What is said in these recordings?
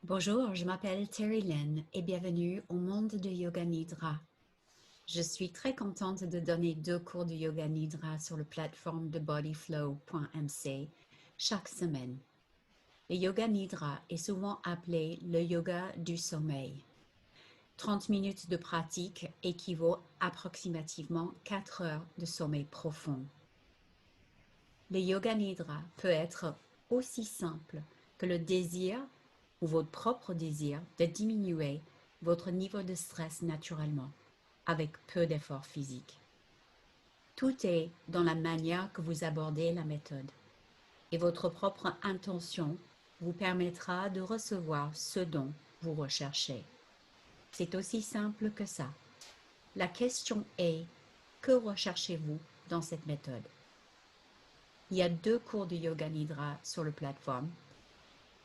Bonjour, je m'appelle Terry Lynn et bienvenue au monde de Yoga Nidra. Je suis très contente de donner 2 cours de Yoga Nidra sur la plateforme de bodyflow.mc chaque semaine. Le Yoga Nidra est souvent appelé le yoga du sommeil. 30 minutes de pratique équivaut approximativement 4 heures de sommeil profond. Le Yoga Nidra peut être aussi simple que le désir ou votre propre désir de diminuer votre niveau de stress naturellement, avec peu d'efforts physiques. Tout est dans la manière que vous abordez la méthode, et votre propre intention vous permettra de recevoir ce dont vous recherchez. C'est aussi simple que ça. La question est, que recherchez-vous dans cette méthode? Il y a 2 cours de Yoga Nidra sur la plateforme.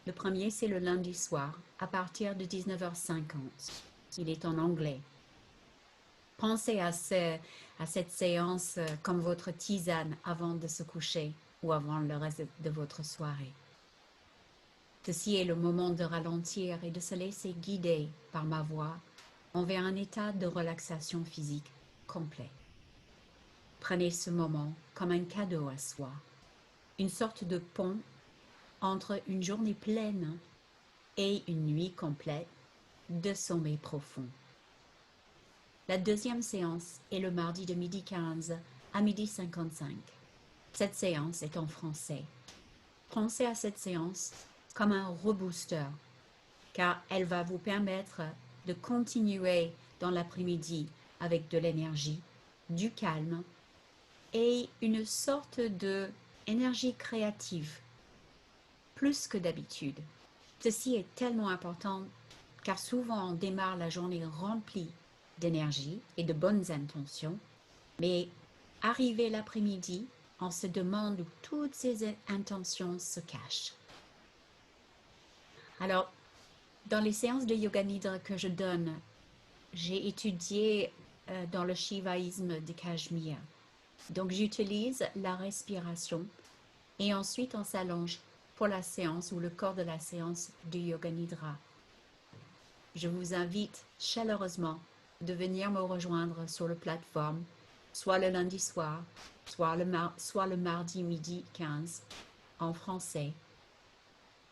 Le premier, c'est le lundi soir, à partir de 19h50. Il est en anglais. Pensez à cette séance comme votre tisane avant de se coucher ou avant le reste de votre soirée. Ceci est le moment de ralentir et de se laisser guider par ma voix envers un état de relaxation physique complet. Prenez ce moment comme un cadeau à soi, une sorte de pont entre une journée pleine et une nuit complète de sommeil profond. La deuxième séance est le mardi de 12h15 à 12h55. Cette séance est en français. Pensez à cette séance comme un rebooster, car elle va vous permettre de continuer dans l'après-midi avec de l'énergie, du calme et une sorte d'énergie créative, plus que d'habitude. Ceci est tellement important car souvent on démarre la journée remplie d'énergie et de bonnes intentions, mais arrivé l'après-midi, on se demande où toutes ces intentions se cachent. Alors, dans les séances de Yoga Nidra que je donne, j'ai étudié dans le shivaïsme de Cachemire. Donc, j'utilise la respiration et ensuite on s'allonge pour la séance ou le corps de la séance du Yoga Nidra. Je vous invite chaleureusement de venir me rejoindre sur la plateforme, soit le lundi soir, soit le mardi midi 15 en français.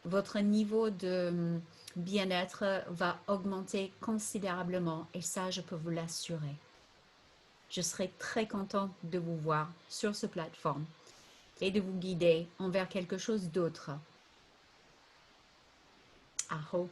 Votre niveau de bien-être va augmenter considérablement et ça, je peux vous l'assurer. Je serai très contente de vous voir sur cette plateforme et de vous guider envers quelque chose d'autre. Aho.